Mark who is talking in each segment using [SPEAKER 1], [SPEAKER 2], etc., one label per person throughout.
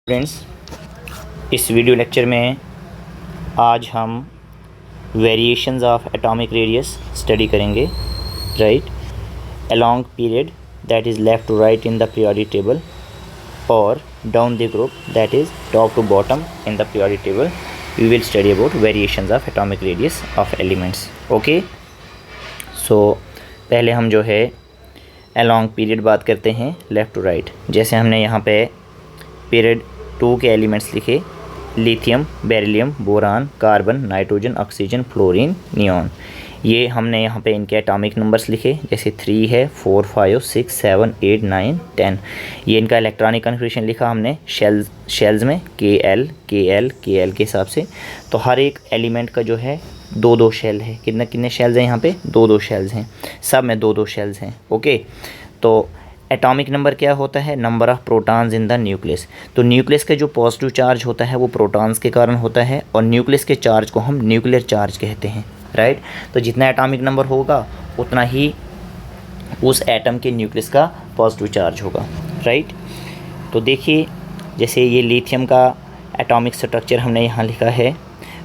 [SPEAKER 1] Friends, इस video lecture में आज हम variations of atomic radius study करेंगे। Right, along period that is left to right in the periodic table और down the group that is top to bottom in the periodic table. We will study about variations of atomic radius of elements. Okay, so पहले हम जो है along period बात करते हैं, left to right. जैसे हमने यहाँ पे पीरियड 2 के एलिमेंट्स लिखे, lithium, beryllium, boron, carbon, nitrogen, oxygen, fluorine, neon. ये हमने यहाँ पे इनके एटॉमिक नंबर्स लिखे, जैसे 3 है, 4, 5, 6, 7, 8, 9, 10। ये इनका इलेक्ट्रॉनिक कन्फिग्रेशन लिखा हमने शेल्स में KL के हिसाब से। तो हर एक एलिमेंट का जो है 2-2 शेल है। कितने शेल्स हैं यहाँ पे? 2-2 शेल्स हैं, सब में 2-2 शेल्स हैं। ओके, तो एटॉमिक नंबर क्या होता है? Number of protons in the nucleus. तो न्यूक्लियस का जो पॉजिटिव चार्ज होता है वो प्रोटॉन्स के कारण होता है और न्यूक्लियस के चार्ज को हम न्यूक्लियर चार्ज कहते हैं। राइट, तो जितना एटॉमिक नंबर होगा उतना ही उस एटम के न्यूक्लियस का पॉजिटिव चार्ज होगा। राइट, तो देखिए जैसे ये लिथियम का एटॉमिक स्ट्रक्चर हमने यहाँ लिखा है,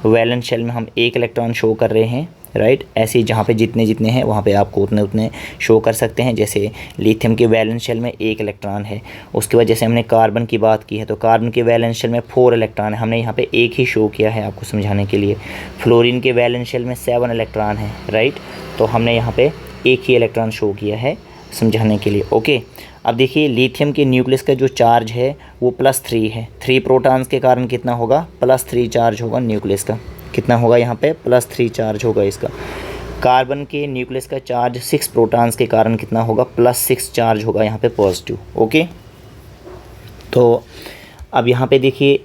[SPEAKER 1] वैलेंस शेल में हम 1 इलेक्ट्रॉन शो कर रहे हैं। राइट, ऐसे जहाँ पे जितने हैं वहाँ पे आपको उतने शो कर सकते हैं। जैसे लिथियम के वैलेंस शेल में 1 इलेक्ट्रॉन है। उसके बाद जैसे हमने कार्बन की बात की है तो कार्बन के वैलेंस शेल में 4 इलेक्ट्रॉन है, हमने यहाँ पे 1 ही शो किया है आपको समझाने के लिए। फ्लोरीन के वैलेंस शेल में 7 इलेक्ट्रॉन है। राइट, तो हमने यहाँ पे 1 ही इलेक्ट्रॉन शो किया है समझाने के लिए। ओके, अब देखिए लिथियम के न्यूक्लियस का जो चार्ज है वो +3 है। 3 प्रोटॉन्स के कारण कितना होगा? +3 चार्ज होगा न्यूक्लियस का। कितना होगा यहाँ पे? +3 चार्ज होगा इसका। कार्बन के न्यूक्लियस का चार्ज 6 प्रोटॉन्स के कारण कितना होगा? +6 चार्ज होगा यहाँ पे पॉजिटिव। ओके, तो अब यहाँ पे देखिए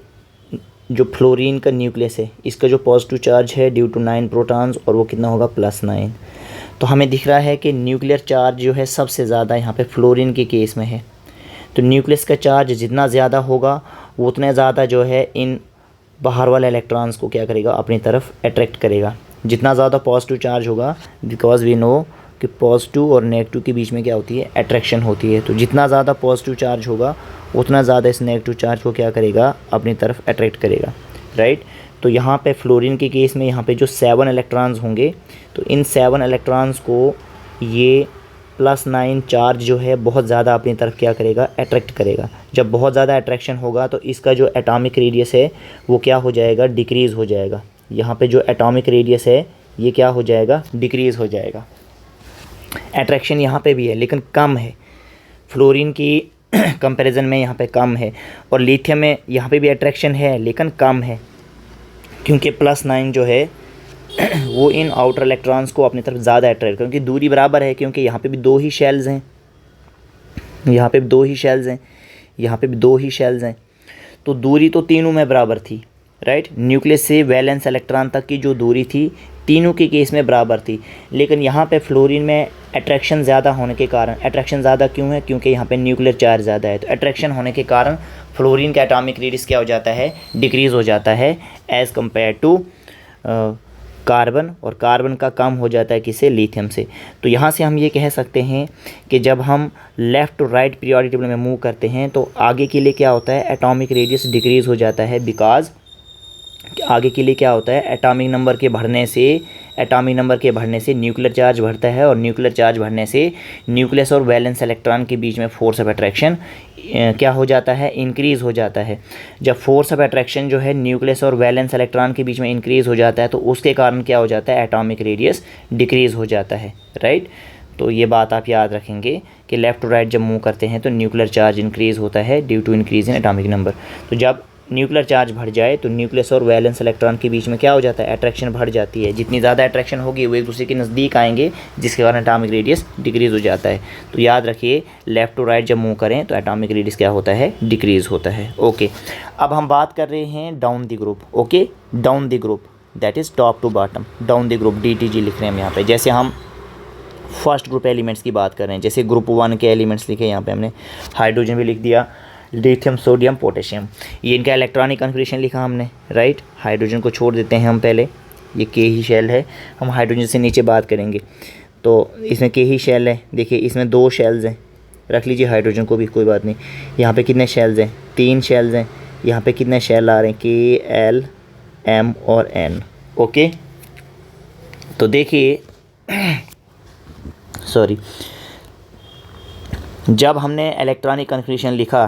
[SPEAKER 1] जो फ्लोरीन का न्यूक्लियस है इसका जो पॉजिटिव चार्ज है ड्यू टू 9 प्रोटॉन्स और वो कितना होगा? +9। तो हमें दिख रहा है कि न्यूक्लियर चार्ज जो है सबसे ज़्यादा यहाँ पे फ्लोरीन के केस में है। तो न्यूक्लियस का चार्ज जितना ज़्यादा होगा वो उतना ज़्यादा जो है इन बाहर वाले इलेक्ट्रॉन्स को क्या करेगा? अपनी तरफ अट्रैक्ट करेगा। जितना ज़्यादा पॉजिटिव चार्ज होगा, बिकॉज वी नो कि पॉजिटिव और नेगेटिव के बीच में क्या होती है? अट्रैक्शन होती है। तो जितना ज़्यादा पॉजिटिव चार्ज होगा उतना ज़्यादा इस नेगेटिव चार्ज को क्या करेगा? अपनी तरफ अट्रैक्ट करेगा। राइट, तो यहाँ पे फ्लोरीन के केस में यहाँ पे जो 7 इलेक्ट्रॉन्स होंगे तो इन 7 इलेक्ट्रॉन्स को ये +9 चार्ज जो है बहुत ज़्यादा अपनी तरफ क्या करेगा? अट्रैक्ट करेगा। जब बहुत ज़्यादा अट्रैक्शन होगा तो इसका जो एटॉमिक रेडियस है वो क्या हो जाएगा? डिक्रीज़ हो जाएगा। यहाँ पे जो एटॉमिक रेडियस है ये क्या हो जाएगा? डिक्रीज़ हो जाएगा। अट्रैक्शन यहाँ पे भी है लेकिन कम है, फ्लोरीन की कंपैरिजन में यहाँ पे कम है। और लिथियम में यहाँ पे भी अट्रैक्शन है लेकिन कम है, क्योंकि +9 जो है वो इन आउटर इलेक्ट्रॉन्स को अपनी तरफ ज़्यादा अट्रैक्ट, क्योंकि दूरी बराबर है, क्योंकि यहाँ पे भी 2 ही शेल्स हैं, यहाँ पे भी 2 ही शेल्स हैं, यहाँ पे भी 2 ही शेल्स हैं। तो दूरी तो तीनों में बराबर थी। राइट, न्यूक्लियस से वैलेंस इलेक्ट्रॉन तक की जो दूरी थी तीनों के केस में बराबर थी। लेकिन यहाँ पे फ्लोरीन में अट्रैक्शन ज़्यादा होने के कारण, अट्रैक्शन ज़्यादा क्यों है? क्योंकि यहाँ पे न्यूक्लियर चार्ज ज़्यादा है। तो अट्रैक्शन होने के कारण फ्लोरीन का एटॉमिक रेडियस क्या हो जाता है? डिक्रीज़ हो जाता है एज़ कम्पेयर टू कार्बन, और कार्बन का कम हो जाता है किससे? लिथियम से। तो यहाँ से हम ये कह सकते हैं कि जब हम left to right periodic table में मूव करते हैं तो आगे के लिए क्या होता है? एटॉमिक रेडियस डिक्रीज़ हो जाता है। बिकॉज आगे के लिए क्या होता है? एटॉमिक नंबर के बढ़ने से न्यूक्लियर चार्ज बढ़ता है और न्यूक्लियर चार्ज बढ़ने से न्यूक्लियस और वैलेंस इलेक्ट्रॉन के बीच में फोर्स ऑफ अट्रैक्शन क्या हो जाता है? इंक्रीज़ हो जाता है। जब फोर्स ऑफ अट्रैक्शन जो है न्यूक्लियस और वैलेंस इलेक्ट्रॉन के बीच में इंक्रीज़ हो जाता है तो उसके कारण क्या हो जाता है? एटॉमिक रेडियस डिक्रीज़ हो जाता है। राइट, तो ये बात आप याद रखेंगे कि लेफ़्ट टू राइट जब मूव करते हैं तो न्यूक्लियर चार्ज इंक्रीज़ होता है due to increase in atomic number. तो जब न्यूक्लियर चार्ज बढ़ जाए तो न्यूक्लियस और वैलेंस इलेक्ट्रॉन के बीच में क्या हो जाता है? अट्रैक्शन बढ़ जाती है। जितनी ज़्यादा अट्रैक्शन होगी वो एक दूसरे के नज़दीक आएंगे, जिसके कारण एटॉमिक रेडियस डिक्रीज़ हो जाता है। तो याद रखिए लेफ़्ट टू राइट जब मूव करें तो एटॉमिक रेडियस क्या होता है? डिक्रीज़ होता है। ओके, अब हम बात कर रहे हैं down the group. Okay, down the group that is top to bottom. Down the group DTG लिख रहे हैं हम यहाँ पर। जैसे हम फर्स्ट ग्रुप एलिमेंट्स की बात कर रहे हैं, जैसे ग्रुप 1 के एलिमेंट्स लिखे यहाँ पे हमने, हाइड्रोजन भी लिख दिया, लिथियम, सोडियम, पोटेशियम। ये इनका इलेक्ट्रॉनिक कन्फिग्रेशन लिखा हमने। राइट, हाइड्रोजन को छोड़ देते हैं हम पहले, ये K ही शेल है, हम हाइड्रोजन से नीचे बात करेंगे। तो इसमें K ही शेल है, देखिए इसमें 2 शेल्स हैं, रख लीजिए हाइड्रोजन को भी, कोई बात नहीं। यहाँ पे कितने शेल्स हैं? 3 शेल्स हैं। यहाँ पे कितने शेल आ रहे हैं, K, L, M और N। ओके, तो देखिए सॉरी, जब हमने इलेक्ट्रॉनिक कन्फिग्रेशन लिखा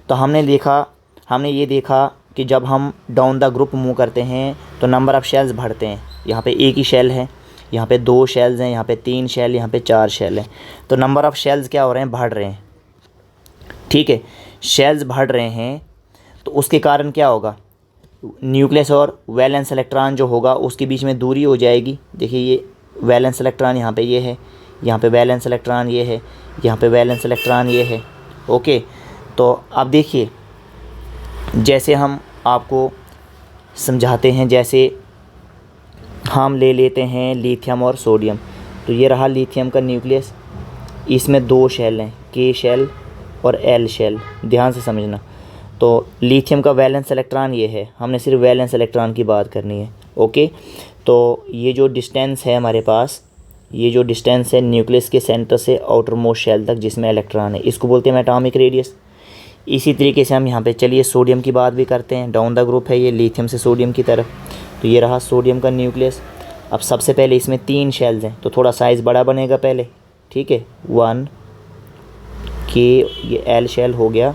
[SPEAKER 1] तो हमने ये देखा कि जब हम डाउन द ग्रुप मूव करते हैं तो नंबर ऑफ़ शेल्स बढ़ते हैं। यहाँ पे एक ही शेल है, यहाँ पे 2 शेल्स हैं, यहाँ पे 3 शेल, यहाँ पे 4 शेल हैं। तो नंबर ऑफ़ शेल्स क्या हो रहे हैं, बढ़ रहे हैं। ठीक है, शेल्स बढ़ रहे हैं तो उसके कारण क्या होगा, न्यूक्लियस और वैलेंस इलेक्ट्रॉन जो होगा उसके बीच में दूरी हो जाएगी। देखिए ये वैलेंस इलेक्ट्रॉन यहाँ पे ये है, यहाँ पे वैलेंस इलेक्ट्रॉन ये है, यहाँ पे वैलेंस इलेक्ट्रॉन ये है। ओके, तो अब देखिए जैसे हम आपको समझाते हैं, जैसे हम ले लेते हैं लिथियम और सोडियम। तो ये रहा लिथियम का न्यूक्लियस, इसमें 2 शेल हैं, K शेल और L शेल, ध्यान से समझना। तो लिथियम का वैलेंस इलेक्ट्रॉन ये है, हमने सिर्फ वैलेंस इलेक्ट्रॉन की बात करनी है। ओके, तो ये जो डिस्टेंस है हमारे पास, ये जो डिस्टेंस है न्यूक्लियस के सेंटर से आउटर मोस्ट शेल तक जिसमें इलेक्ट्रॉन है, इसको बोलते हैं एटॉमिक रेडियस। इसी तरीके से हम यहाँ पे चलिए सोडियम की बात भी करते हैं। डाउन द ग्रुप है ये लिथियम से सोडियम की तरफ। तो ये रहा सोडियम का न्यूक्लियस। अब सबसे पहले इसमें 3 शेल्स हैं तो थोड़ा साइज़ बड़ा बनेगा पहले। ठीक है, 1 K, ये L शेल हो गया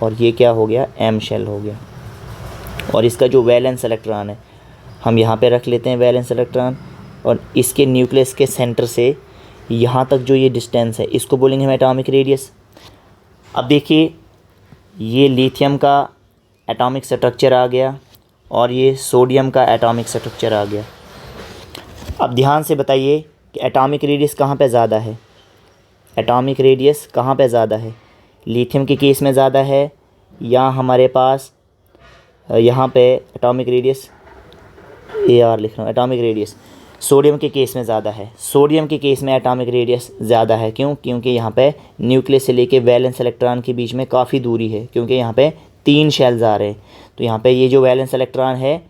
[SPEAKER 1] और ये क्या हो गया, M शेल हो गया। और इसका जो वैलेंस इलेक्ट्रॉन है हम यहाँ पे रख लेते हैं वैलेंस इलेक्ट्रॉन, और इसके न्यूक्लियस के सेंटर से यहाँ तक जो ये डिस्टेंस है इसको बोलेंगे हम एटॉमिक रेडियस। अब देखिए ये लिथियम का एटॉमिक स्ट्रक्चर आ गया और ये सोडियम का एटॉमिक स्ट्रक्चर आ गया। अब ध्यान से बताइए कि एटॉमिक रेडियस कहाँ पे ज़्यादा है, एटॉमिक रेडियस कहाँ पे ज़्यादा है, लिथियम के केस में ज़्यादा है या हमारे पास यहाँ पे एटॉमिक रेडियस AR लिख रहा हूँ, एटॉमिक रेडियस सोडियम के केस में ज़्यादा है। सोडियम के केस में एटॉमिक रेडियस ज़्यादा है, क्यों, क्योंकि यहाँ पे न्यूक्लियस से लेके वैलेंस इलेक्ट्रॉन के बीच में काफ़ी दूरी है, क्योंकि यहाँ पे 3 शेल्स आ रहे हैं। तो यहाँ पे ये जो वैलेंस इलेक्ट्रॉन है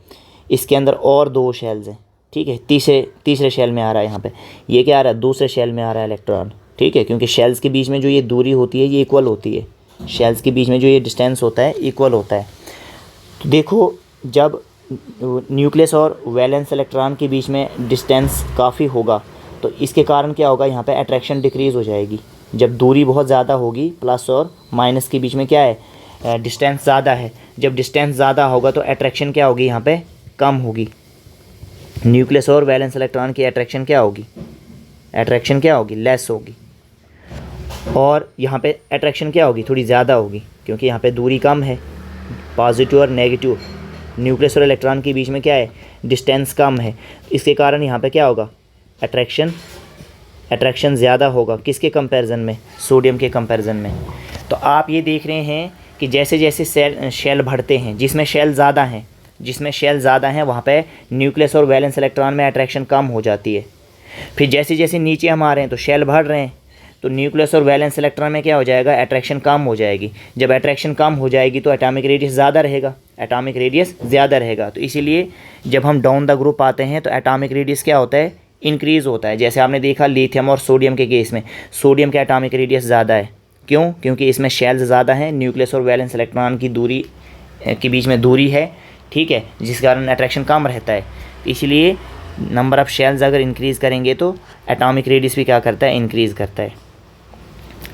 [SPEAKER 1] इसके अंदर और 2 शेल्स हैं। ठीक है, तीसरे शेल में आ रहा है, यहाँ पे ये क्या आ रहा है, दूसरे शेल में आ रहा है इलेक्ट्रॉन। ठीक है, क्योंकि शेल्स के बीच में जो ये दूरी होती है ये इक्वल होती है, शेल्स के बीच में जो ये डिस्टेंस होता है इक्वल होता है। तो देखो जब न्यूक्लियस और वैलेंस इलेक्ट्रॉन के बीच में डिस्टेंस काफ़ी होगा तो इसके कारण क्या होगा, यहाँ पे अट्रैक्शन डिक्रीज़ हो जाएगी। जब दूरी बहुत ज़्यादा होगी, प्लस और माइनस के बीच में क्या है, डिस्टेंस ज़्यादा है, जब डिस्टेंस ज़्यादा होगा तो अट्रैक्शन क्या होगी, यहाँ पे कम होगी। न्यूक्लियस और वैलेंस इलेक्ट्रॉन की अट्रैक्शन क्या होगी, लेस होगी। और यहाँ पे अट्रैक्शन क्या होगी, थोड़ी ज़्यादा होगी, क्योंकि यहाँ पे दूरी कम है, पॉजिटिव और नेगेटिव न्यूक्लियस और इलेक्ट्रॉन के बीच में क्या है, डिस्टेंस कम है। इसके कारण यहाँ पे क्या होगा, अट्रैक्शन ज़्यादा होगा, किसके कंपैरिजन में, सोडियम के कंपैरिजन में। तो आप ये देख रहे हैं कि जैसे जैसे शेल बढ़ते हैं, जिसमें शेल ज़्यादा हैं वहाँ पे न्यूक्लियस और वैलेंस इलेक्ट्रॉन में अट्रैक्शन कम हो जाती है। फिर जैसे जैसे नीचे हम आ रहे हैं तो शेल बढ़ रहे हैं, तो न्यूक्लियस और वैलेंस इलेक्ट्रॉन में क्या हो जाएगा, अट्रैक्शन कम हो जाएगी। जब अट्रैक्शन कम हो जाएगी तो एटॉमिक रेडियस ज़्यादा रहेगा। तो इसीलिए जब हम डाउन द ग्रुप आते हैं तो एटॉमिक रेडियस क्या होता है, इंक्रीज़ होता है। जैसे आपने देखा लिथियम और सोडियम के केस में, सोडियम का एटॉमिक रेडियस ज़्यादा है, क्यों, क्योंकि इसमें शेल्स ज़्यादा हैं, न्यूक्लियस और वैलेंस इलेक्ट्रॉन की दूरी के बीच में दूरी है। ठीक है, जिस कारण अट्रैक्शन कम रहता है। इसलिए नंबर ऑफ़ शेल्स अगर इंक्रीज़ करेंगे तो एटॉमिक रेडियस भी क्या करता है, इंक्रीज़ करता है।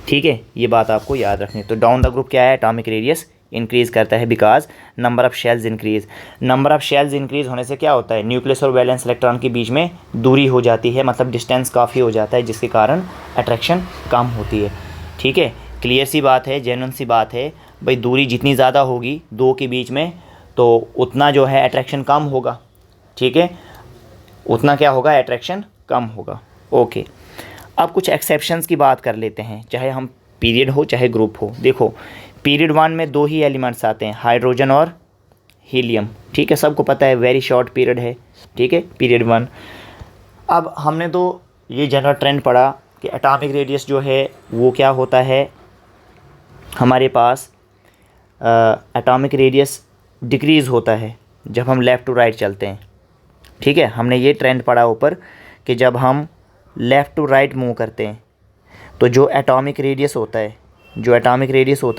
[SPEAKER 1] ठीक है, ये बात आपको याद रखनी है। तो डाउन द ग्रुप क्या है, एटॉमिक रेडियस इंक्रीज़ करता है because number of shells increase होने से क्या होता है, न्यूक्लियस और वैलेंस इलेक्ट्रॉन के बीच में दूरी हो जाती है, मतलब डिस्टेंस काफ़ी हो जाता है, जिसके कारण अट्रैक्शन कम होती है। ठीक है, क्लियर सी बात है, जेन्युइन सी बात है भाई। दूरी जितनी ज़्यादा होगी दो के बीच में तो उतना जो है अट्रैक्शन कम होगा। ठीक है, उतना क्या होगा, अट्रैक्शन कम होगा। ओके, अब कुछ एक्सेप्शंस की बात कर लेते हैं, चाहे हम पीरियड हो चाहे ग्रुप हो। देखो पीरियड 1 में 2 ही एलिमेंट्स आते हैं, हाइड्रोजन और हीलियम। ठीक है, सबको पता है वेरी शॉर्ट पीरियड है। ठीक है, पीरियड 1। अब हमने तो ये जनरल ट्रेंड पढ़ा कि एटॉमिक रेडियस जो है वो क्या होता है, हमारे पास एटॉमिक रेडियस डिक्रीज़ होता है जब हम लेफ़्ट टू राइट चलते हैं। ठीक है, हमने ये ट्रेंड पढ़ा ऊपर कि जब हम लेफ़्ट टू राइट मूव करते हैं तो जो एटॉमिक रेडियस होता है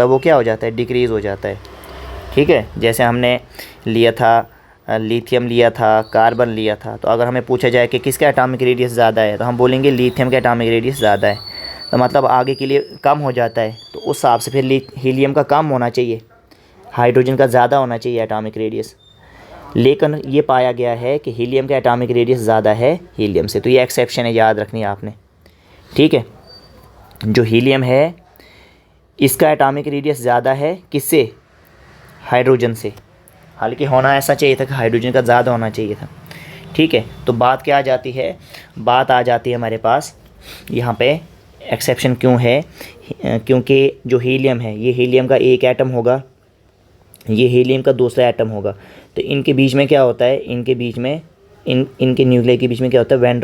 [SPEAKER 1] वो क्या हो जाता है, डिक्रीज़ हो जाता है। ठीक है, जैसे हमने लिया था लिथियम लिया था, कार्बन लिया था, तो अगर हमें पूछा जाए कि किसका एटॉमिक रेडियस ज़्यादा है तो हम बोलेंगे लिथियम का एटॉमिक रेडियस ज़्यादा है, तो मतलब आगे के लिए कम हो जाता है, तो उस हिसाब से फिर हीलियम का कम होना चाहिए, हाइड्रोजन का ज़्यादा होना चाहिए एटॉमिक रेडियस। लेकिन ये पाया गया है कि हीलियम का एटॉमिक रेडियस ज़्यादा है हीलियम से, तो ये एक्सेप्शन है, याद रखनी है आपने। ठीक है, जो हीलियम है इसका एटॉमिक रेडियस ज़्यादा है किससे, हाइड्रोजन से, हालांकि होना ऐसा चाहिए था कि हाइड्रोजन का ज़्यादा होना चाहिए था। ठीक है, तो बात क्या आ जाती है, बात आ जाती है हमारे पास यहाँ पे एक्सेप्शन क्यों है, क्योंकि जो हीलियम है ये हीलियम का एक एटम होगा, ये हीलियम का दूसरा एटम होगा, तो इनके बीच में क्या होता है, इनके बीच में इनके न्यूक्लियर के बीच में क्या होता है, वैन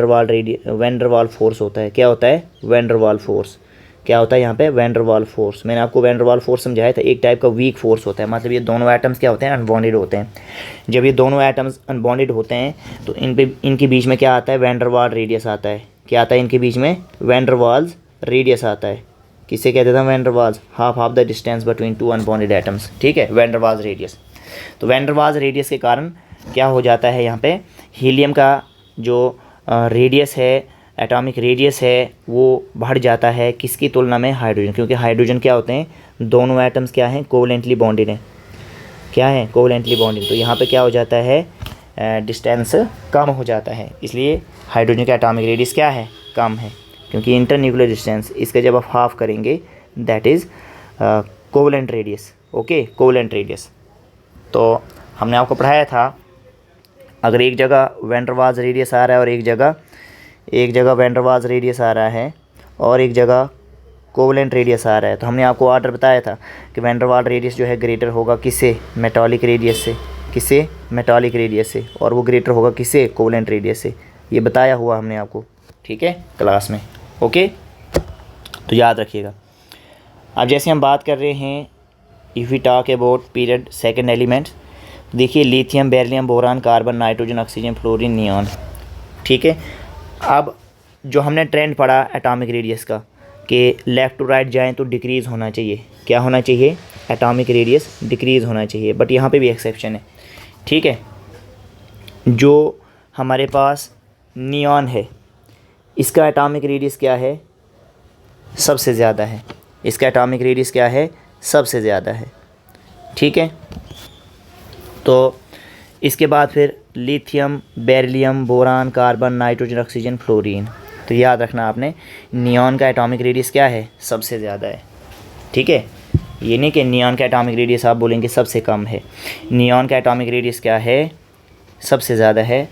[SPEAKER 1] डर वाल फोर्स होता है। क्या होता है, वैन डर वाल फोर्स। क्या होता है यहाँ पे, वैन डर वाल फोर्स। मैंने आपको वैन डर वाल फोर्स समझाया था, एक टाइप का वीक फोर्स होता है, मतलब ये दोनों एटम्स क्या होते हैं, अनबॉन्डेड होते हैं। जब ये दोनों एटम्स अनबॉन्डेड होते हैं तो इनके बीच में क्या आता है, वैन डर वाल रेडियस आता है। क्या आता है इनके बीच में, वैन डर वाल्स रेडियस आता है। किसे कहते थे van der Waals, half the distance between two unbonded atoms. ठीक है, वैन डर वाल्स रेडियस। तो वैन डर वाल्स रेडियस के कारण क्या हो जाता है, यहाँ पे हीलियम का जो रेडियस है, एटॉमिक रेडियस है, वो बढ़ जाता है किसकी तुलना में, हाइड्रोजन, क्योंकि हाइड्रोजन क्या होते हैं, दोनों एटम्स क्या हैं, कोवलेंटली बॉन्डेड हैं। क्या है, कोवलेंटली बॉन्डेड। तो यहाँ पे क्या हो जाता है, डिस्टेंस कम हो जाता है, इसलिए हाइड्रोजन का एटॉमिक रेडियस क्या है, कम है, क्योंकि इंटरन्यूक्लियर डिस्टेंस इसका जब आप हाफ करेंगे that is covalent radius. Okay, covalent radius. तो हमने आपको पढ़ाया था, अगर एक जगह वैन डर वाल्स रेडियस आ रहा है और एक जगह वैन डर वाल्स रेडियस आ रहा है और एक जगह कोवलेंट रेडियस आ रहा है, तो हमने आपको ऑर्डर बताया था कि वैन डर वाल रेडियस जो है ग्रेटर होगा किससे, मेटालिक रेडियस से। किससे, मेटालिक रेडियस से। और वो ग्रेटर होगा किससे, कोवलेंट रेडियस से। ये बताया हुआ हमने आपको, ठीक है, क्लास में। ओके, तो याद रखिएगा। अब जैसे हम बात कर रहे हैं, if we talk about period second element, देखिए lithium, beryllium, boron, carbon, nitrogen, oxygen, fluorine, neon. ठीक है, अब जो हमने ट्रेंड पढ़ा एटॉमिक रेडियस का कि लेफ़्ट टू राइट जाएं तो डिक्रीज़ होना चाहिए। क्या होना चाहिए, एटॉमिक रेडियस डिक्रीज़ होना चाहिए, बट यहाँ पे भी एक्सेप्शन है। ठीक है, जो हमारे पास नियॉन है इसका एटॉमिक रेडियस क्या है, सबसे ज़्यादा है। इसका एटॉमिक रेडियस क्या है, सबसे ज़्यादा है। ठीक है, तो इसके बाद फिर lithium, beryllium, boron, carbon, nitrogen, oxygen, fluorine. तो याद रखना आपने, नियॉन का एटॉमिक रेडियस क्या है, सबसे ज़्यादा है। ठीक है, ये नहीं कि नियॉन का एटॉमिक रेडियस आप बोलेंगे सबसे कम है। नियॉन का एटॉमिक रेडियस क्या है, सबसे ज़्यादा है।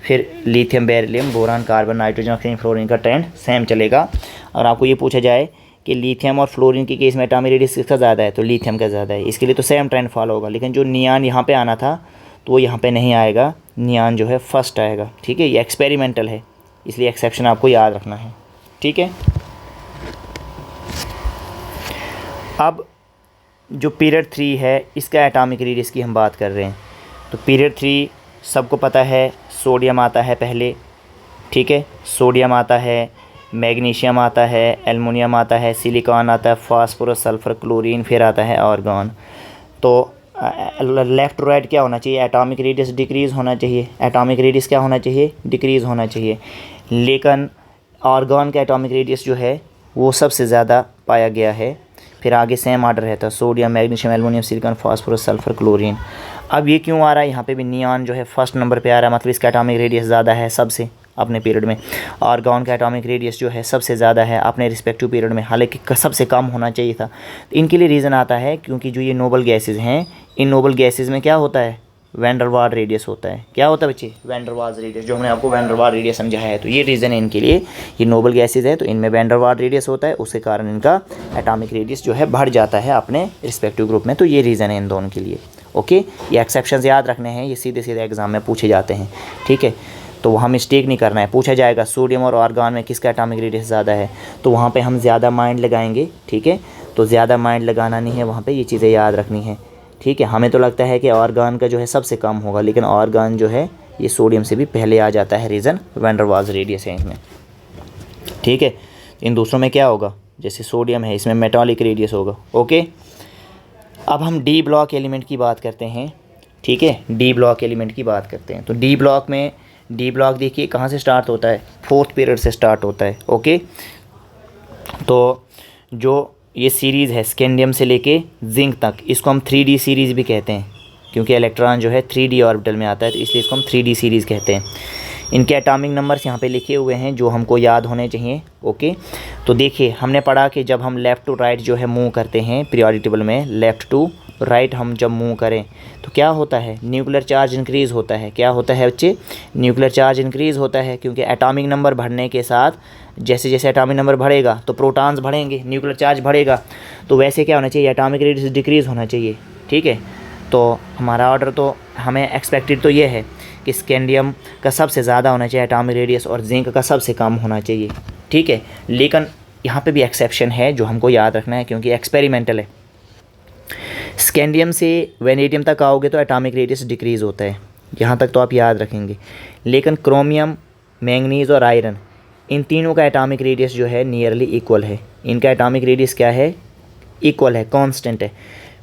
[SPEAKER 1] फिर lithium, beryllium, boron, carbon, nitrogen, oxygen, fluorine का ट्रेंड सेम चलेगा। और आपको ये पूछा जाए कि लिथियम और फ्लोरीन के केस में एटॉमिक रेडियस किसका ज़्यादा है, तो लिथियम का ज़्यादा है, इसके लिए तो सेम ट्रेंड फॉलो होगा। लेकिन जो नियॉन यहाँ पे आना था तो वो यहाँ पे नहीं आएगा, नियॉन जो है फर्स्ट आएगा। ठीक है, ये एक्सपेरिमेंटल है, इसलिए एक्सेप्शन आपको याद रखना है। ठीक है, अब जो पीरियड 3 है इसका एटॉमिक रेडियस की हम बात कर रहे हैं। तो पीरियड 3 सबको पता है, सोडियम आता है पहले। ठीक है, सोडियम आता है, मैग्नीशियम आता है, एल्युमिनियम आता है, सिलिकॉन आता है, फास्फोरस, सल्फ़र, क्लोरीन, फिर आता है आर्गन। तो लेफ़्ट टू राइट क्या होना चाहिए, एटॉमिक रेडियस डिक्रीज़ होना चाहिए। एटॉमिक रेडियस क्या होना चाहिए, डिक्रीज़ होना चाहिए। लेकिन आर्गन का एटॉमिक रेडियस जो है वो सबसे ज़्यादा पाया गया है। फिर आगे सेम ऑर्डर रहता है, sodium, magnesium, aluminium, silicon, phosphorus, sulphur, chlorine. अब ये क्यों आ रहा है, यहाँ पे भी नियॉन जो है फर्स्ट नंबर पे आ रहा है, मतलब इसका एटॉमिक रेडियस ज़्यादा है सबसे अपने पीरियड में। आर्गन का एटॉमिक रेडियस जो है सबसे ज़्यादा है अपने रिस्पेक्टिव पीरियड में, हालांकि सबसे कम होना चाहिए था। तो इनके लिए रीज़न आता है क्योंकि जो ये नोबल गैसेज़ हैं, इन नोबल गैसेज़ में क्या होता है, वैन डर वाल रेडियस होता है। क्या होता है बच्चे, वैन डर वाल्स रेडियस, जो हमने आपको वैन डर वाल रेडियस समझाया है। तो ये रीज़न है इनके लिए, ये नोबल गैसेज़ है तो इनमें वैन डर वाल रेडियस होता है, उसके कारण इनका एटॉमिक रेडियस जो है बढ़ जाता है अपने रिस्पेक्टिव ग्रुप में। तो ये रीज़न है इन दोनों के लिए। ओके, ये एक्सेप्शंस याद रखने हैं, ये सीधे सीधे एग्जाम में पूछे जाते हैं। ठीक है, तो वहाँ मिस्टेक नहीं करना है। पूछा जाएगा सोडियम और आर्गन में किसका एटॉमिक रेडियस ज़्यादा है, तो वहाँ पे हम ज़्यादा माइंड लगाएंगे। ठीक है, तो ज़्यादा माइंड लगाना नहीं है वहाँ पे, ये चीज़ें याद रखनी है। ठीक है, हमें तो लगता है कि आर्गन का जो है सबसे कम होगा, लेकिन आर्गन जो है ये सोडियम से भी पहले आ जाता है। Reason van der Waals radius है इनमें। ठीक है, इन दूसरों में क्या होगा, जैसे सोडियम है इसमें मेटालिक रेडियस होगा। ओके, अब हम डी ब्लॉक एलिमेंट की बात करते हैं, ठीक है। डी ब्लॉक एलिमेंट की बात करते हैं। तो डी ब्लॉक में, डी ब्लॉक देखिए कहाँ से स्टार्ट होता है, 4th पीरियड से स्टार्ट होता है, ओके। तो जो ये सीरीज़ है स्कैंडियम से लेके जिंक तक, इसको हम 3D सीरीज़ भी कहते हैं, क्योंकि इलेक्ट्रॉन जो है 3D ऑर्बिटल में आता है, तो इसलिए इसको हम 3D सीरीज़ कहते हैं। इनके एटॉमिक नंबर्स यहाँ पे लिखे हुए हैं जो हमको याद होने चाहिए, ओके। तो देखिए हमने पढ़ा कि जब हम लेफ़्ट टू राइट जो है मूव करते हैं पीरियोडिक टेबल में, लेफ़्ट टू राइट हम जब मूव करें तो क्या होता है, न्यूक्लियर चार्ज इंक्रीज़ होता है। क्या होता है बच्चे, न्यूक्लियर चार्ज इंक्रीज़ होता है, क्योंकि एटॉमिक नंबर बढ़ने के साथ जैसे जैसे एटॉमिक नंबर बढ़ेगा तो प्रोटॉन्स बढ़ेंगे, न्यूक्लियर चार्ज बढ़ेगा। तो वैसे क्या होना चाहिए, एटॉमिक रेडियस डिक्रीज़ होना चाहिए, ठीक है। तो हमारा ऑर्डर तो हमें एक्सपेक्टेड तो ये है कि स्कैंडियम का सबसे ज़्यादा होना चाहिए एटॉमिक रेडियस और जिंक का सबसे कम होना चाहिए, ठीक है। लेकिन यहाँ पे भी एक्सेप्शन है जो हमको याद रखना है, क्योंकि एक्सपेरिमेंटल है। स्कैंडियम से वैनेडियम तक आओगे तो एटॉमिक रेडियस डिक्रीज़ होता है, यहाँ तक तो आप याद रखेंगे। लेकिन क्रोमियम, मैंगनीज़ और आयरन, इन तीनों का एटॉमिक रेडियस जो है नियरली इक्वल है। इनका एटॉमिक रेडियस क्या है, इक्वल है, कांस्टेंट है।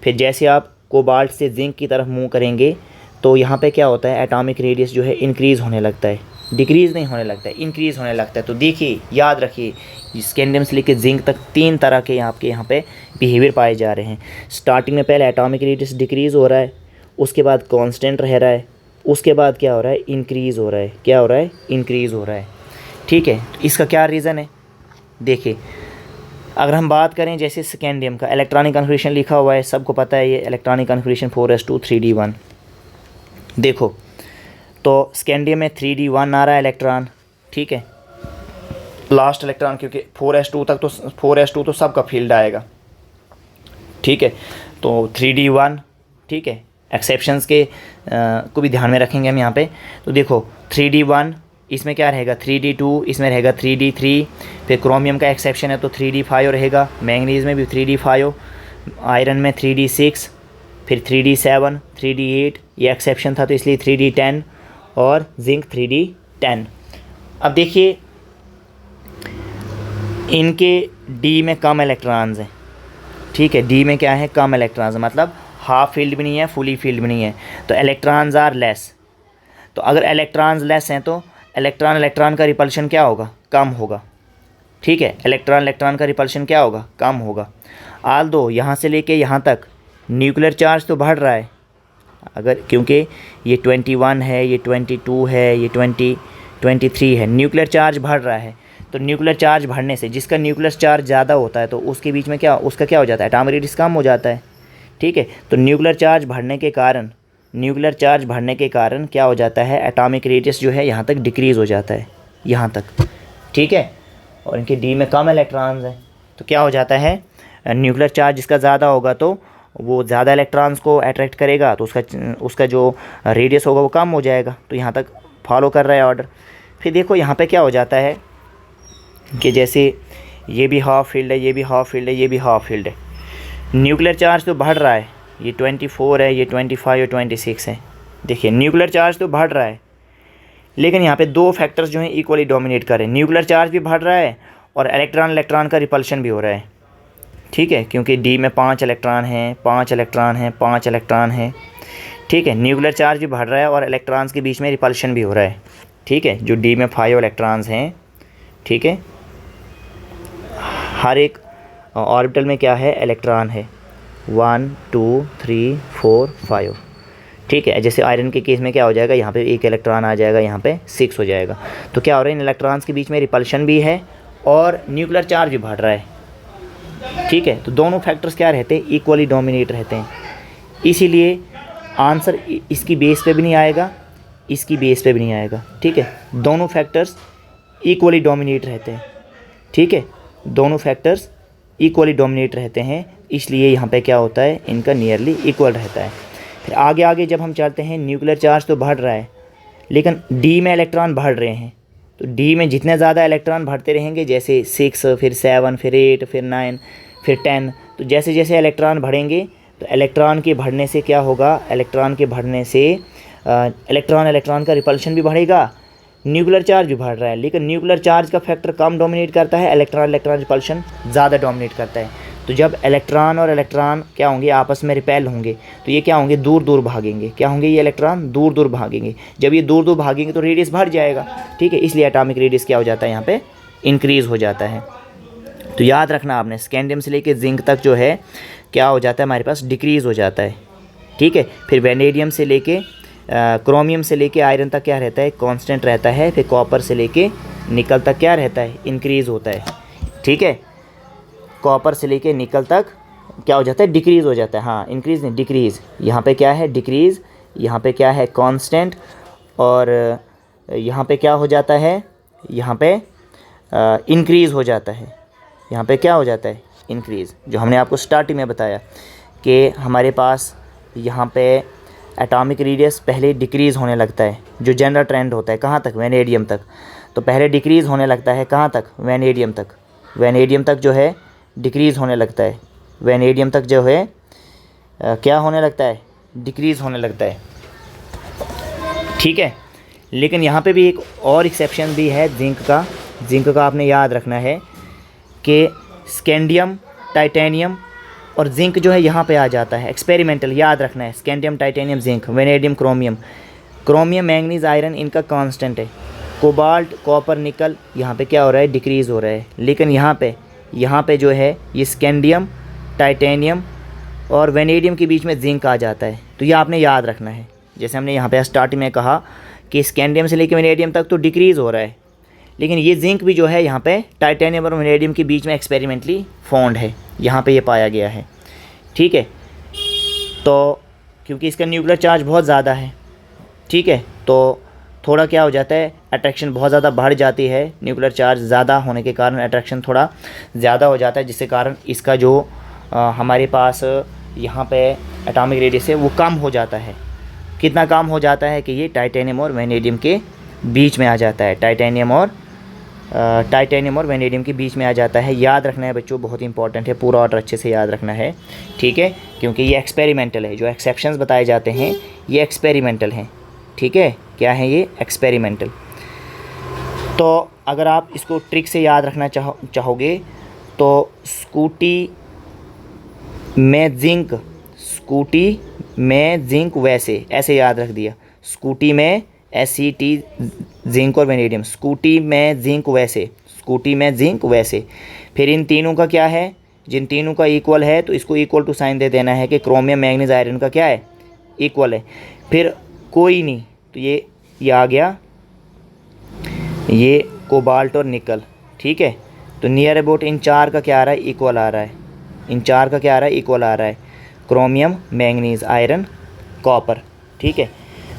[SPEAKER 1] फिर जैसे आप कोबाल्ट से जिंक की तरफ मूव करेंगे तो यहाँ पे क्या होता है, एटॉमिक रेडियस जो है इंक्रीज़ होने लगता है, डिक्रीज़ नहीं होने लगता है, इंक्रीज़ होने लगता है। तो देखिए याद रखिए, स्कैंडियम से लेकर जिंक तक 3 तरह के आपके यहाँ पे बिहेवियर पाए जा रहे हैं। स्टार्टिंग में पहले एटॉमिक रेडियस डिक्रीज़ हो रहा है, उसके बाद कांस्टेंट रह रहा है, उसके बाद क्या हो रहा है, इंक्रीज़ हो रहा है। क्या हो रहा है, इंक्रीज़ हो रहा है, ठीक है। तो इसका क्या रीज़न है, देखिए अगर हम बात करें जैसे स्कैंडियम का इलेक्ट्रॉनिक कन्फिग्रेशन लिखा हुआ है, सबको पता है ये इलेक्ट्रॉनिक कन्फिग्रेशन 4s2 3d1। देखो तो स्कैंडियम में 3d1 आ रहा है इलेक्ट्रॉन, ठीक है, लास्ट इलेक्ट्रॉन, क्योंकि 4s2 तक तो 4s2 तो सबका फील्ड आएगा, ठीक है। तो 3d1, ठीक है, एक्सेप्शंस के को भी ध्यान में रखेंगे हम यहाँ पे। तो देखो 3d1 इसमें क्या रहेगा, 3d2 इसमें रहेगा 3d3, फिर क्रोमियम का एक्सेप्शन है तो 3d5 रहेगा, मैंगनीज़ में भी 3d5, आयरन में 3d6, फिर 3d7, 3d8, ये एक्सेप्शन था तो इसलिए 3d10 और जिंक 3d10। अब देखिए इनके डी में कम इलेक्ट्रॉन्स हैं, ठीक है, डी में क्या है, कम इलेक्ट्रॉन्स, मतलब हाफ फील्ड भी नहीं है, फुली फील्ड भी नहीं है, तो इलेक्ट्रॉन्स आर लेस। तो अगर इलेक्ट्रॉन्स लेस हैं तो इलेक्ट्रॉन का रिपल्शन क्या होगा, कम होगा, ठीक है। इलेक्ट्रॉन का रिपल्शन क्या होगा, कम होगा। आल्दो यहाँ से लेके यहाँ तक न्यूक्लियर चार्ज तो बढ़ रहा है, अगर क्योंकि ये 21 है, ये 22 है, ये 23 है, न्यूक्लियर चार्ज बढ़ रहा है। तो न्यूक्लियर चार्ज बढ़ने से, जिसका न्यूक्लियर चार्ज ज़्यादा होता है तो उसके बीच में क्या, उसका क्या हो जाता है, एटॉमिक रेडियस कम हो जाता है, ठीक है। तो न्यूक्लियर चार्ज बढ़ने के कारण क्या हो जाता है, एटॉमिक रेडियस जो है यहाँ तक डिक्रीज़ हो जाता है, यहाँ तक, ठीक है। और इनके डी में कम इलेक्ट्रॉन्स हैं तो क्या हो जाता है, न्यूक्लियर चार्ज जिसका ज़्यादा होगा तो वो ज़्यादा इलेक्ट्रॉन्स को अट्रैक्ट करेगा, तो उसका जो रेडियस होगा वो कम हो जाएगा। तो यहाँ तक फॉलो कर रहा है ऑर्डर। फिर देखो यहाँ पे क्या हो जाता है कि जैसे ये भी हाफ फील्ड है, ये भी हाफ फील्ड है, ये भी हाफ फील्ड है, न्यूक्लियर चार्ज तो बढ़ रहा है, ये 24 है, ये 25 और 26 है। देखिए न्यूक्लियर चार्ज तो बढ़ रहा है, लेकिन यहाँ पे 2 फैक्टर्स जो हैं इक्वली डोमिनेट कर रहे हैं, न्यूक्लियर चार्ज भी बढ़ रहा है और इलेक्ट्रॉन का रिपल्शन भी हो रहा है, ठीक है, क्योंकि डी में 5 इलेक्ट्रॉन हैं, 5 इलेक्ट्रॉन हैं, 5 इलेक्ट्रॉन हैं, ठीक है। न्यूक्लियर चार्ज भी बढ़ रहा है और इलेक्ट्रॉन्स के बीच में रिपल्शन भी हो रहा है, ठीक है। जो डी में 5 इलेक्ट्रॉन्स हैं, ठीक है, हर एक ऑर्बिटल में क्या है, इलेक्ट्रॉन है, 1 2 3 4 5, ठीक है। जैसे आयरन के केस में क्या हो जाएगा, यहाँ पे 1 इलेक्ट्रॉन आ जाएगा, यहाँ पे 6 हो जाएगा। तो क्या हो रहा है, इन इलेक्ट्रॉन्स के बीच में रिपल्शन भी है और न्यूक्लियर चार्ज भी बढ़ रहा है, ठीक है। तो दोनों फैक्टर्स क्या रहते हैं, इक्वली डोमिनेट रहते हैं, इसीलिए आंसर इसकी बेस पे भी नहीं आएगा, इसकी बेस पे भी नहीं आएगा, ठीक है। दोनों फैक्टर्स इक्वली डोमिनेट रहते हैं, ठीक है, दोनों फैक्टर्स इक्वली डोमिनेट रहते हैं, इसलिए यहाँ पे क्या होता है, इनका नियरली इक्वल रहता है। फिर आगे जब हम चलते हैं, न्यूक्लियर चार्ज तो बढ़ रहा है लेकिन डी में इलेक्ट्रॉन बढ़ रहे हैं, तो डी में जितने ज़्यादा इलेक्ट्रॉन बढ़ते रहेंगे, जैसे 6 फिर 7 फिर 8 फिर 9 फिर 10, तो जैसे जैसे इलेक्ट्रॉन बढ़ेंगे तो इलेक्ट्रॉन के बढ़ने से क्या होगा, इलेक्ट्रॉन का रिपल्शन भी बढ़ेगा, न्यूक्लियर चार्ज भी बढ़ रहा है, लेकिन न्यूक्लियर चार्ज का फैक्टर कम डोमिनेट करता है, इलेक्ट्रॉन रिपल्शन ज़्यादा डोमिनेट करता है। तो जब इलेक्ट्रॉन और इलेक्ट्रॉन क्या होंगे, आपस में रिपेल होंगे, तो ये क्या होंगे, दूर दूर भागेंगे। क्या होंगे, ये इलेक्ट्रॉन दूर दूर भागेंगे। जब ये दूर दूर भागेंगे तो रेडियस बढ़ जाएगा, ठीक है, इसलिए एटॉमिक रेडियस क्या हो जाता है, यहाँ पे इंक्रीज़ हो जाता है। तो याद रखना आपने, स्कैंडियम से लेके जिंक तक जो है क्या हो जाता है, हमारे पास डिक्रीज़ हो जाता है, ठीक है। फिर वेनेडियम से लेके क्रोमियम से लेके आयरन तक क्या रहता है, कांस्टेंट रहता है। फिर कॉपर से लेके निकल तक क्या रहता है, इंक्रीज़ होता है, ठीक है। कॉपर से लेके निकल तक क्या हो जाता है, डिक्रीज़ हो जाता है, हाँ इंक्रीज़ नहीं डिक्रीज़। यहाँ पे क्या है, डिक्रीज़, यहाँ पे क्या है, कांस्टेंट, और यहाँ पे क्या हो जाता है, यहाँ पे इंक्रीज़ हो जाता है। यहाँ पे क्या हो जाता है, इंक्रीज़, जो हमने आपको स्टार्टिंग में बताया कि हमारे पास यहाँ पे एटॉमिक रेडियस पहले डिक्रीज़ होने लगता है, जो जनरल ट्रेंड होता है कहाँ तक, वेनेडियम तक। तो पहले डिक्रीज़ होने लगता है कहाँ तक, वेनेडियम तक। वेनेडियम तक जो है डिक्रीज़ होने लगता है, वेनेडियम तक जो है क्या होने लगता है, डिक्रीज़ होने लगता है, ठीक है। लेकिन यहाँ पे भी एक और एक्सेप्शन भी है जिंक का। जिंक का आपने याद रखना है कि स्कैंडियम, टाइटेनियम और जिंक जो है यहाँ पे आ जाता है एक्सपेरिमेंटल, याद रखना है। Scandium, titanium, zinc, vanadium, chromium, chromium, manganese, iron इनका कांस्टेंट है। कोबाल्ट, कॉपर, निकल यहाँ पे क्या हो रहा है, डिक्रीज़ हो रहा है। लेकिन यहाँ पे जो है ये स्कैंडियम, टाइटेनियम और वेनेडियम के बीच में जिंक आ जाता है। तो ये आपने याद रखना है। जैसे हमने यहाँ पे स्टार्टिंग में कहा कि स्कैंडियम से लेकर वेनेडियम तक तो डिक्रीज़ हो रहा है, लेकिन ये जिंक भी जो है यहाँ पे टाइटेनियम और वेनेडियम के बीच में एक्सपेरिमेंटली फाउंड है, यहाँ पे ये पाया गया है, ठीक है। तो क्योंकि इसका न्यूक्लियर चार्ज बहुत ज़्यादा है, ठीक है, तो थोड़ा क्या हो जाता है, अट्रैक्शन बहुत ज़्यादा बढ़ जाती है। न्यूक्लियर चार्ज ज़्यादा होने के कारण अट्रैक्शन थोड़ा ज़्यादा हो जाता है, जिसके कारण इसका जो हमारे पास यहाँ पे एटॉमिक रेडियस है वो कम हो जाता है। कितना कम हो जाता है कि ये टाइटेनियम और वेनेडियम के बीच में आ जाता है, टाइटेनियम और वेनेडियम के बीच में आ जाता है। याद रखना है बच्चों, बहुत इंपॉर्टेंट है, पूरा ऑर्डर अच्छे से याद रखना है, ठीक है, क्योंकि ये एक्सपेरिमेंटल है। जो एक्सेप्शंस बताए जाते हैं ये एक्सपेरिमेंटल हैं, ठीक है। क्या है ये, एक्सपेरिमेंटल। तो अगर आप इसको ट्रिक से याद रखना चाहोगे तो स्कूटी में जिंक वैसे ऐसे याद रख दिया। स्कूटी में SCT जिंक और वेनेडियम, स्कूटी में जिंक वैसे। फिर इन तीनों का क्या है, जिन तीनों का इक्वल है तो इसको इक्वल टू साइन दे देना है कि क्रोमियम, मैंगनीज, आयरन का क्या है, इक्वल है। फिर कोई नहीं, तो ये आ गया, ये कोबाल्ट और निकल, ठीक है। तो नियर अबाउट इन चार का क्या आ रहा है, इक्वल आ रहा है। इन चार का क्या आ रहा है, इक्वल आ रहा है, क्रोमियम, मैंगनीज, आयरन, कॉपर, ठीक है।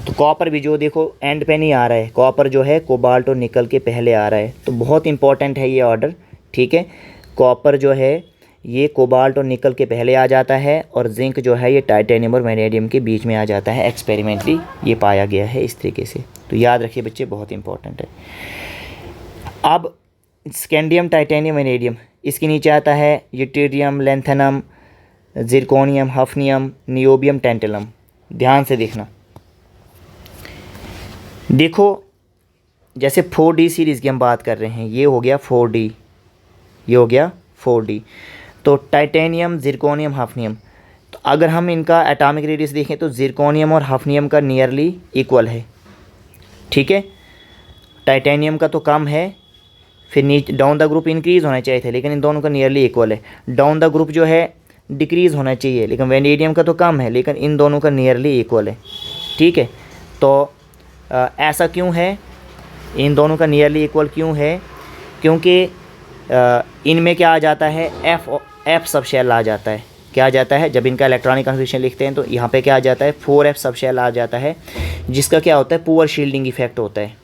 [SPEAKER 1] तो कॉपर भी जो देखो एंड पे नहीं आ रहा है, कॉपर जो है कोबाल्ट और निकल के पहले आ रहा है। तो बहुत इंपॉर्टेंट है ये ऑर्डर, ठीक है। कॉपर जो है ये कोबाल्ट और निकल के पहले आ जाता है, और जिंक जो है ये टाइटेनियम और वेनेडियम के बीच में आ जाता है। एक्सपेरिमेंटली ये पाया गया है इस तरीके से। तो याद रखिए बच्चे, बहुत इंपॉर्टेंट है। अब स्कैंडियम, टाइटेनियम, वेनेडियम, इसके नीचे आता है यूटेरियम, लैंथेनम, जिरकोनियम, हफनियम, नियोबियम, टेंटेलम। ध्यान से देखना, देखो जैसे 4D सीरीज़ की हम बात कर रहे हैं, ये हो गया 4D, ये हो गया 4D। तो टाइटेनियम, जिरकोनियम, हफनियम, तो अगर हम इनका एटॉमिक रेडियस देखें तो जिरकोनियम और हफनियम का नियरली इक्वल है, ठीक है। टाइटेनियम का तो कम है, फिर नीचे डाउन द ग्रुप इंक्रीज़ होना चाहिए थे, लेकिन इन दोनों का नियरली इक्वल है। डाउन द ग्रुप जो है डिक्रीज़ होना चाहिए, लेकिन वेनेडियम का तो कम है, लेकिन इन दोनों का नियरली इक्वल है, ठीक है। तो ऐसा क्यों है, इन दोनों का नियरली इक्वल क्यों है, क्योंकि इनमें क्या आ जाता है, एफ सब शेल आ जाता है। क्या आ जाता है, जब इनका इलेक्ट्रॉनिक कन्फिग्रेशन लिखते हैं तो यहाँ पे क्या आ जाता है, 4F सब शेल आ जाता है, जिसका क्या होता है, पुअर शील्डिंग इफेक्ट होता है,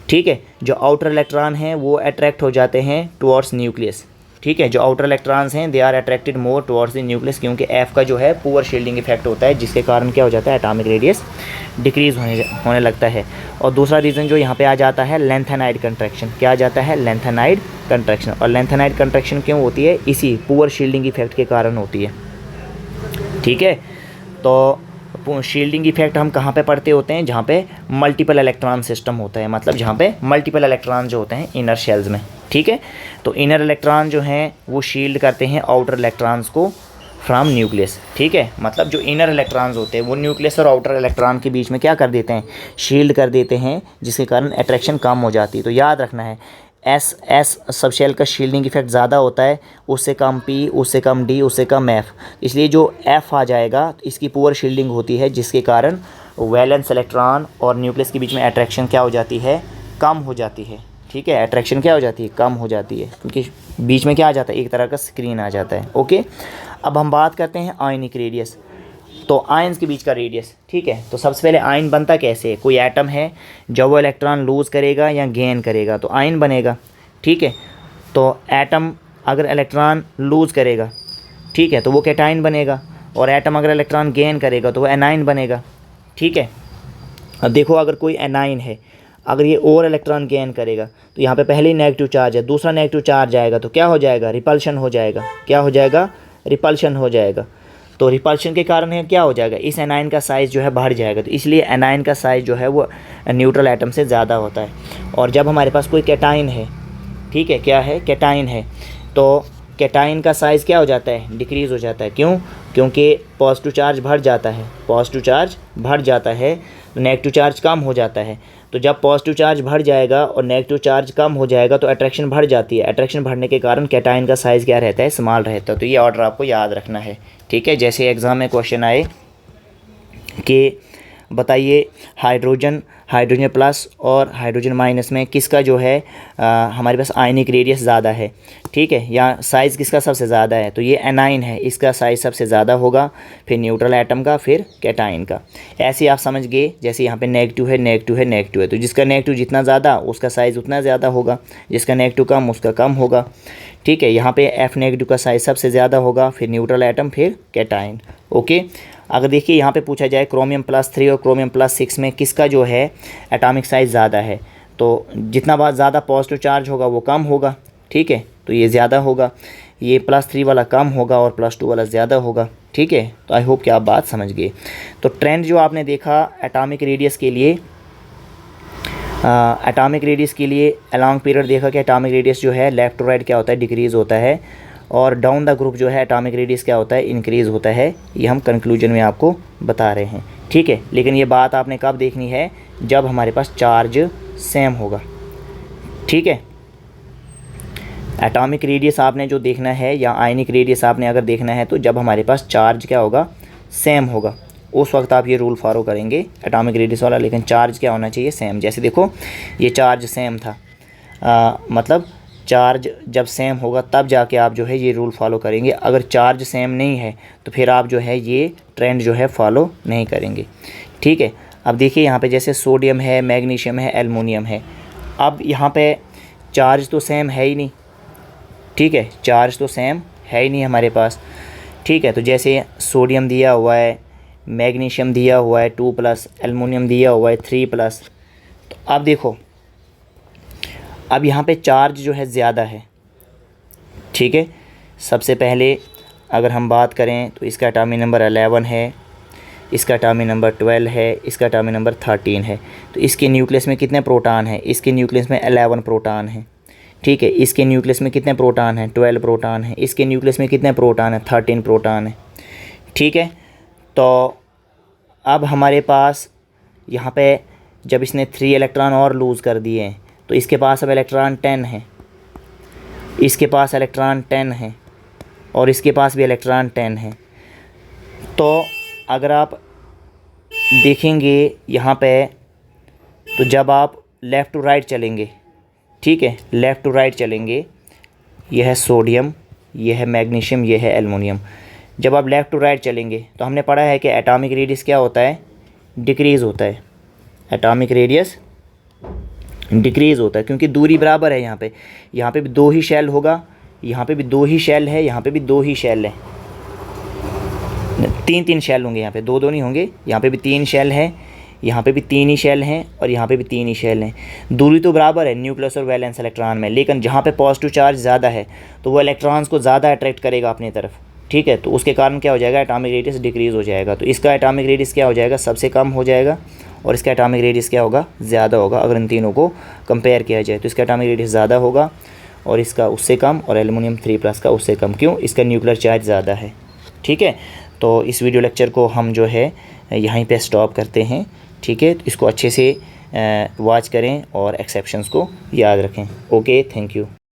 [SPEAKER 1] ठीक है। जो आउटर इलेक्ट्रॉन हैं वो अट्रैक्ट हो जाते हैं टुवर्ड्स न्यूक्लियस, ठीक है। जो आउटर इलेक्ट्रॉन्स हैं they are attracted more towards the nucleus, क्योंकि एफ का जो है पुअर शील्डिंग इफेक्ट होता है, जिसके कारण क्या हो जाता है, एटॉमिक रेडियस डिक्रीज़ होने लगता है। और दूसरा रीज़न जो यहाँ पे आ जाता है, लेंथेनाइड कंट्रैक्शन। क्या आ जाता है, लेंथेनाइड कंट्रैक्शन। और लेंथेनाइड कंट्रैक्शन क्यों होती है, इसी पुअर शील्डिंग इफेक्ट के कारण होती है, ठीक है। तो शील्डिंग इफेक्ट हम कहाँ पे पढ़ते होते हैं, जहाँ पे मल्टीपल इलेक्ट्रॉन सिस्टम होता है, मतलब जहाँ पे मल्टीपल इलेक्ट्रॉन जो होते हैं इनर शेल्स में। ठीक है। तो इनर इलेक्ट्रॉन जो हैं वो शील्ड करते हैं आउटर इलेक्ट्रॉन्स को फ्रॉम न्यूक्लियस, ठीक है। मतलब जो इनर इलेक्ट्रॉन्स होते हैं वो न्यूक्लियस और आउटर इलेक्ट्रॉन के बीच में क्या कर देते हैं, शील्ड कर देते हैं, जिसके कारण अट्रैक्शन कम हो जाती है। तो याद रखना है एस सबशेल का शील्डिंग इफेक्ट ज़्यादा होता है, उससे कम पी, उससे कम डी, उससे कम एफ। इसलिए जो एफ आ जाएगा इसकी पुअर शील्डिंग होती है, जिसके कारण वैलेंस इलेक्ट्रॉन और न्यूक्लियस के बीच में अट्रैक्शन क्या हो जाती है, कम हो जाती है, ठीक है। अट्रैक्शन क्या हो जाती है, कम हो जाती है, क्योंकि बीच में क्या आ जाता है, एक तरह का स्क्रीन आ जाता है। ओके, अब हम बात करते हैं आयनिक रेडियस। तो आयन्स के बीच का रेडियस, ठीक है। तो सबसे पहले आयन बनता कैसे है, कोई एटम है, जब वो इलेक्ट्रॉन लूज़ करेगा या गेन करेगा तो आयन बनेगा, ठीक है। तो एटम अगर इलेक्ट्रॉन लूज़ करेगा, ठीक है, तो वो कैटायन बनेगा, और एटम अगर इलेक्ट्रॉन गेन करेगा तो वो एनायन बनेगा, ठीक है। अब देखो अगर कोई एनायन है, अगर ये और इलेक्ट्रॉन गेन करेगा तो यहाँ पे पहले ही नेगेटिव चार्ज है, दूसरा नेगेटिव चार्ज आएगा तो क्या हो जाएगा, रिपल्शन हो जाएगा। क्या हो जाएगा, रिपल्शन हो जाएगा। तो रिपल्शन के कारण है क्या हो जाएगा, इस एनायन का साइज़ जो है बढ़ जाएगा। तो इसलिए एनायन का साइज़ जो है वो न्यूट्रल एटम से ज़्यादा होता है। और जब हमारे पास कोई कैटायन है, ठीक है, क्या है, कैटायन है, तो कैटायन का साइज़ क्या हो जाता है, डिक्रीज़ हो जाता है। क्यों, क्योंकि पॉजिटिव चार्ज बढ़ जाता है, पॉजिटिव चार्ज बढ़ जाता है तो नेगेटिव चार्ज कम हो जाता है। तो जब पॉजिटिव चार्ज बढ़ जाएगा और नेगेटिव चार्ज कम हो जाएगा तो अट्रैक्शन बढ़ जाती है। अट्रैक्शन बढ़ने के कारण कैटायन का साइज़ क्या रहता है, स्मॉल रहता है। तो ये ऑर्डर आपको याद रखना है, ठीक है। जैसे एग्ज़ाम में क्वेश्चन आए कि बताइए हाइड्रोजन प्लस और हाइड्रोजन माइनस में किसका जो है हमारे पास आयनिक रेडियस ज़्यादा है, ठीक है, या साइज़ किसका सबसे ज़्यादा है, तो ये एनाइन है, इसका साइज़ सबसे ज़्यादा होगा, फिर न्यूट्रल एटम का, फिर कैटायन का। ऐसे आप समझ गए, जैसे यहाँ पे नेगेटिव है, नेगेटिव है, नेगेटिव है, तो जिसका नेगेटिव जितना ज़्यादा उसका साइज़ उतना ज़्यादा होगा, जिसका नेगेटिव कम उसका कम होगा, ठीक है। यहाँ पे एफ नेगेटिव का साइज़ सबसे ज़्यादा होगा, फिर न्यूट्रल एटम, फिर कैटायन। ओके, अगर देखिए यहाँ पे पूछा जाए क्रोमियम +3 और क्रोमियम +6 में किसका जो है एटॉमिक साइज़ ज़्यादा है, तो जितना बात ज़्यादा पॉजिटिव चार्ज होगा वो कम होगा, ठीक है, तो ये ज़्यादा होगा, ये +3 वाला कम होगा और +2 वाला ज़्यादा होगा, ठीक है। तो आई होप कि आप बात समझ गए। तो ट्रेंड जो आपने देखा एटॉमिक रेडियस के लिए, एटॉमिक रेडियस के लिए अलॉन्ग पीरियड देखा कि एटॉमिक रेडियस जो है लेफ़्ट टू राइट क्या होता है, डिक्रीज़ होता है, और डाउन द ग्रुप जो है एटॉमिक रेडियस क्या होता है, इंक्रीज़ होता है। ये हम कंक्लूजन में आपको बता रहे हैं, ठीक है। लेकिन ये बात आपने कब देखनी है, जब हमारे पास चार्ज सेम होगा, ठीक है। एटॉमिक रेडियस आपने जो देखना है या आयनिक रेडियस आपने अगर देखना है तो जब हमारे पास चार्ज क्या होगा, सेम होगा, उस वक्त आप ये रूल फॉलो करेंगे एटॉमिक रेडियस वाला। लेकिन चार्ज क्या होना चाहिए, सेम। जैसे देखो ये चार्ज सेम था, मतलब चार्ज जब सेम होगा तब जाके आप जो है ये रूल फॉलो करेंगे। अगर चार्ज सेम नहीं है तो फिर आप जो है ये ट्रेंड जो है फॉलो नहीं करेंगे, ठीक है। अब देखिए यहाँ पे जैसे सोडियम है, मैग्नीशियम है, एल्युमिनियम है। अब यहाँ पे चार्ज तो सेम है ही नहीं, ठीक है, चार्ज तो सेम है ही नहीं हमारे पास, ठीक है। तो जैसे सोडियम दिया हुआ है, मैग्नीशियम दिया हुआ है 2+, एल्युमिनियम दिया हुआ है 3+। तो अब देखो अब यहाँ पे चार्ज जो है ज़्यादा है, ठीक है। सबसे पहले अगर हम बात करें तो इसका एटॉमिक नंबर 11 है, इसका एटॉमिक नंबर 12 है, इसका एटॉमिक नंबर 13 है। तो इसके न्यूक्लियस में कितने प्रोटॉन हैं, इसके न्यूक्लियस में 11 प्रोटॉन हैं, ठीक है। इसके न्यूक्लियस में कितने प्रोटॉन हैं, 12 प्रोटॉन हैं। इसके न्यूक्लियस में कितने प्रोटॉन हैं, 13 प्रोटॉन हैं, ठीक है। तो अब हमारे पास यहाँ पे जब इसने 3 इलेक्ट्रॉन और लूज़ कर दिए हैं तो इसके पास अब इलेक्ट्रॉन 10 है, इसके पास इलेक्ट्रॉन 10 है, और इसके पास भी इलेक्ट्रॉन 10 है। तो अगर आप देखेंगे यहाँ पे तो जब आप लेफ़्ट टू राइट चलेंगे, ठीक है, लेफ़्ट टू राइट चलेंगे, यह है सोडियम, यह है मैग्नीशियम, यह है एल्युमिनियम। जब आप लेफ़्ट टू राइट चलेंगे तो हमने पढ़ा है कि एटॉमिक रेडियस क्या होता है, डिक्रीज़ होता है। एटॉमिक रेडियस डिक्रीज़ होता है क्योंकि दूरी बराबर है। यहाँ पे भी 2 ही शेल होगा, यहाँ पे भी 2 ही शेल है, यहाँ पे भी 2 ही शेल है, 3 शेल होंगे, यहाँ पे 2 नहीं होंगे। यहाँ पे भी 3 शेल है, यहाँ पे भी 3 ही शेल हैं, और यहाँ पे भी 3 ही शेल हैं। दूरी तो बराबर है न्यूक्लियस और वैलेंस इलेक्ट्रॉन में, लेकिन जहाँ पे पॉजिटिव चार्ज ज़्यादा है तो वो इलेक्ट्रॉन्स को ज़्यादा अट्रैक्ट करेगा अपनी तरफ, ठीक है। तो उसके कारण क्या हो जाएगा, एटॉमिक रेडियस डिक्रीज़ हो जाएगा। तो इसका एटॉमिक रेडियस क्या हो जाएगा, सबसे कम हो जाएगा, और इसका एटॉमिक रेडियस क्या होगा, ज़्यादा होगा। अगर इन तीनों को कंपेयर किया जाए तो इसका एटॉमिक रेडियस ज़्यादा होगा और इसका उससे कम, और एल्युमिनियम 3+ का उससे कम। क्यों? इसका न्यूक्लियर चार्ज ज़्यादा है। ठीक है, तो इस वीडियो लेक्चर को हम जो है यहीं पे स्टॉप करते हैं। ठीक है, इसको अच्छे से वॉच करें और एक्सेप्शंस को याद रखें। Okay, thank you.